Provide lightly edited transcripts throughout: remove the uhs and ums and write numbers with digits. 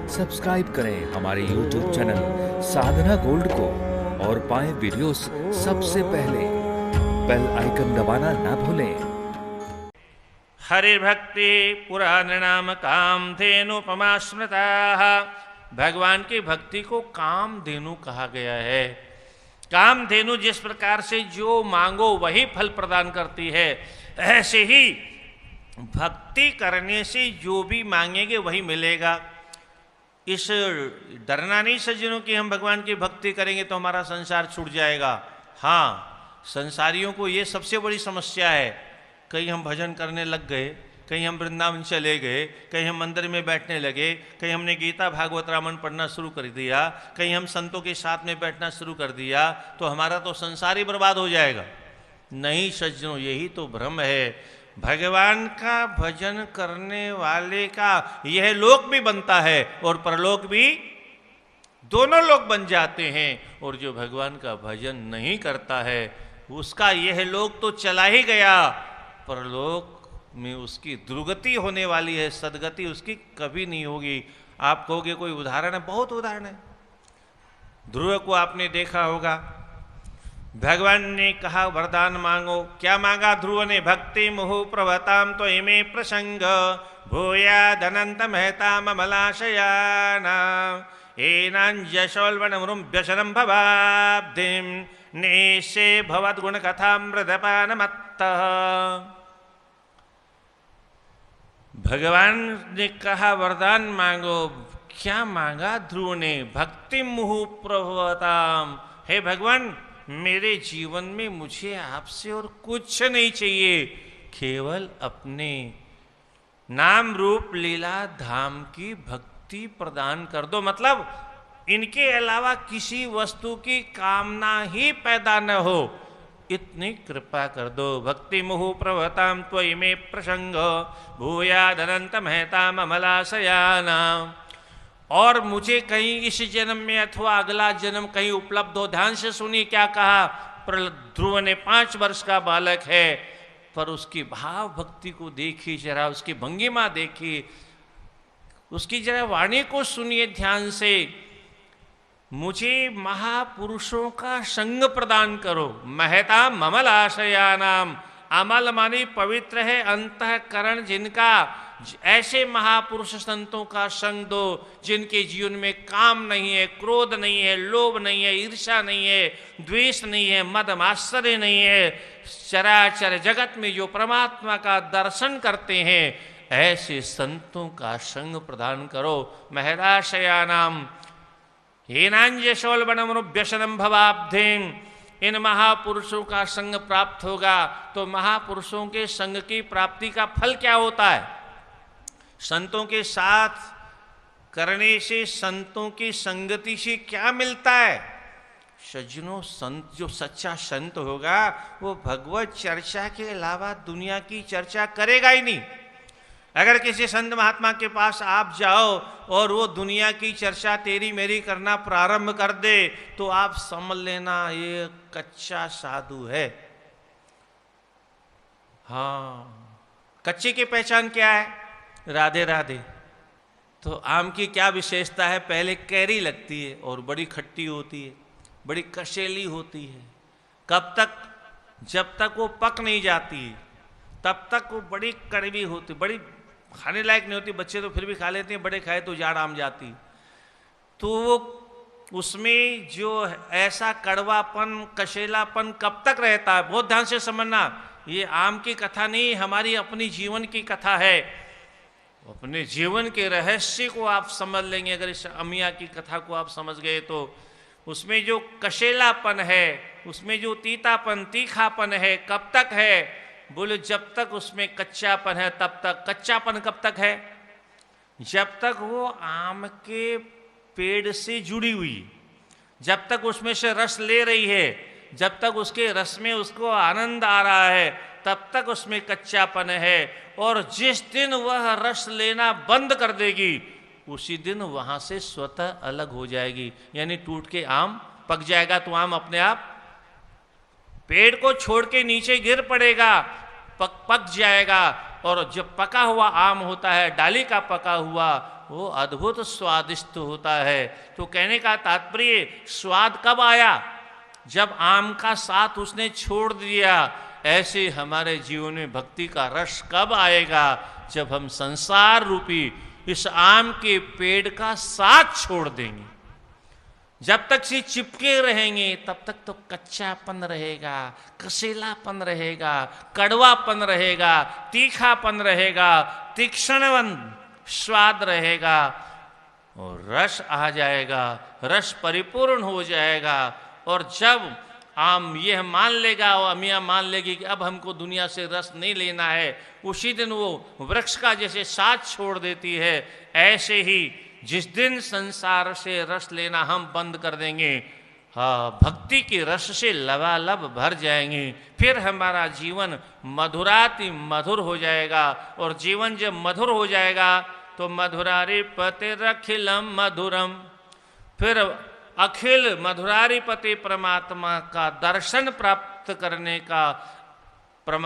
Subscribe करें हमारे YouTube channel साधना gold को और पाएं वीडियोस सबसे पहले। बेल आइकन दबाना ना भूलें। हरिभक्ति पुराणनाम कामधेनुपमा स्मृता। भगवान की भक्ति को कामधेनु कहा गया है। कामधेनु जिस प्रकार से जो मांगो वही फल प्रदान करती है, ऐसे ही भक्ति करने से जो भी मांगेंगे वही मिलेगा। इस डरना नहीं सज्जनों कि हम भगवान की भक्ति करेंगे तो हमारा संसार छूट जाएगा। हाँ, संसारियों को ये सबसे बड़ी समस्या है। कहीं हम भजन करने लग गए, कहीं हम वृंदावन चले गए, कहीं हम मंदिर में बैठने लगे, कहीं हमने गीता भागवत रामायण पढ़ना शुरू कर दिया, कहीं हम संतों के साथ में बैठना शुरू कर दिया तो हमारा तो संसार ही बर्बाद हो जाएगा। नहीं सज्जनों, यही तो भ्रम है। भगवान का भजन करने वाले का यह लोक भी बनता है और परलोक भी, दोनों लोग बन जाते हैं। और जो भगवान का भजन नहीं करता है उसका यह लोक तो चला ही गया, परलोक में उसकी दुर्गति होने वाली है, सदगति उसकी कभी नहीं होगी। आप कहोगे कोई उदाहरण है? बहुत उदाहरण है। ध्रुव को आपने देखा होगा, भगवान ने कहा वरदान मांगो। क्या मांगा ध्रुव ने? भक्ति मुहु प्रभताम तो इमे प्रसंग भूया धनंत महता ममलाशयाना एनांजशोल्वनमुरुम व्यसनम भवाब्धिम नेशे भवद गुण कथामृतपान मत्तः। भगवान ने कहा वरदान मांगो। क्या मांगा ध्रुव ने? भक्ति मुहु प्रभवताम। हे भगवान, मेरे जीवन में मुझे आपसे और कुछ नहीं चाहिए, केवल अपने नाम रूप लीला धाम की भक्ति प्रदान कर दो। मतलब इनके अलावा किसी वस्तु की कामना ही पैदा न हो, इतनी कृपा कर दो। भक्ति मुहु प्रभताम त्वयि मे प्रसंग भूयाद अनंत महता ममलाशयाना। और मुझे कहीं इस जन्म में अथवा अगला जन्म कहीं उपलब्ध हो। ध्यान से सुनिए क्या कहा। ध्रुव ने 5 वर्ष का बालक है, पर उसकी भाव भक्ति को देखिए जरा, उसकी भंगिमा देखिए, उसकी जरा वाणी को सुनिए ध्यान से। मुझे महापुरुषों का संग प्रदान करो। महता ममल आशयानाम। अमल मानी पवित्र है अंतःकरण जिनका, ऐसे महापुरुष संतों का संग दो जिनके जीवन में काम नहीं है, क्रोध नहीं है, लोभ नहीं है, ईर्ष्या नहीं है, द्वेष नहीं है, मद मात्सर्य नहीं है। चराचर जगत में जो परमात्मा का दर्शन करते हैं ऐसे संतों का संग प्रदान करो। महदाशयानाम हेनांजशोल्बनमनुव्यसनम भवाब्धिम। इन महापुरुषों का संग प्राप्त होगा तो महापुरुषों के संग की प्राप्ति का फल क्या होता है? संतों के साथ करने से, संतों की संगति से क्या मिलता है? सज्जनों, संत जो सच्चा संत होगा वो भगवत चर्चा के अलावा दुनिया की चर्चा करेगा ही नहीं। अगर किसी संत महात्मा के पास आप जाओ और वो दुनिया की चर्चा तेरी मेरी करना प्रारंभ कर दे तो आप समझ लेना ये कच्चा साधु है। हाँ, कच्चे की पहचान क्या है? राधे राधे। तो आम की क्या विशेषता है? पहले कैरी लगती है और बड़ी खट्टी होती है, बड़ी कसेली होती है। कब तक? जब तक वो पक नहीं जाती तब तक वो बड़ी कड़वी होती, बड़ी खाने लायक नहीं होती। बच्चे तो फिर भी खा लेते हैं, बड़े खाए तो जाड़ आम जाती। तो वो उसमें जो ऐसा कड़वापन, कसेलापन कब तक रहता है? बहुत ध्यान से समझना। ये आम की कथा नहीं, हमारी अपनी जीवन की कथा है। अपने जीवन के रहस्य को आप समझ लेंगे अगर इस अमिया की कथा को आप समझ गए तो। उसमें जो कसेलापन है, उसमें जो तीतापन, तीखापन है, कब तक है? बोले जब तक उसमें कच्चापन है तब तक। कच्चापन कब तक है? जब तक वो आम के पेड़ से जुड़ी हुई, जब तक उसमें से रस ले रही है, जब तक उसके रस में उसको आनंद आ रहा है तब तक उसमें कच्चापन है। और जिस दिन वह रस लेना बंद कर देगी उसी दिन वहां से स्वतः अलग हो जाएगी, यानी टूट के आम पक जाएगा। तो आम अपने आप पेड़ को छोड़ के नीचे गिर पड़ेगा, पक जाएगा। और जब पका हुआ आम होता है, डाली का पका हुआ, वो अद्भुत स्वादिष्ट होता है। तो कहने का तात्पर्य, स्वाद कब आया? जब आम का साथ उसने छोड़ दिया। ऐसे हमारे जीवन में भक्ति का रस कब आएगा? जब हम संसार रूपी इस आम के पेड़ का साथ छोड़ देंगे। जब तक से चिपके रहेंगे तब तक तो कच्चापन रहेगा, कसेलापन रहेगा, कड़वापन रहेगा, तीखापन रहेगा, तीक्ष्णवन स्वाद रहेगा, और रस आ जाएगा, रस परिपूर्ण हो जाएगा। और जब आम यह मान लेगा और अमिया मान लेगी कि अब हमको दुनिया से रस नहीं लेना है, उसी दिन वो वृक्ष का जैसे साथ छोड़ देती है, ऐसे ही जिस दिन संसार से रस लेना हम बंद कर देंगे, हाँ, भक्ति के रस से लबालब भर जाएंगे, फिर हमारा जीवन मधुराति मधुर हो जाएगा। और जीवन जब मधुर हो जाएगा तो मधुरारी पतिरखिलम मधुरम, फिर अखिल मधुरारिपति परमात्मा का दर्शन प्राप्त करने का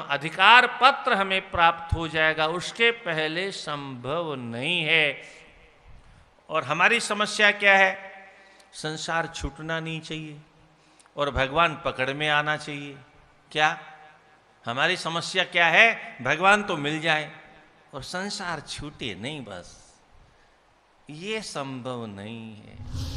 अधिकार पत्र हमें प्राप्त हो जाएगा। उसके पहले संभव नहीं है। और हमारी समस्या क्या है? संसार छूटना नहीं चाहिए और भगवान पकड़ में आना चाहिए। क्या हमारी समस्या क्या है? भगवान तो मिल जाए और संसार छूटे नहीं, बस ये संभव नहीं है।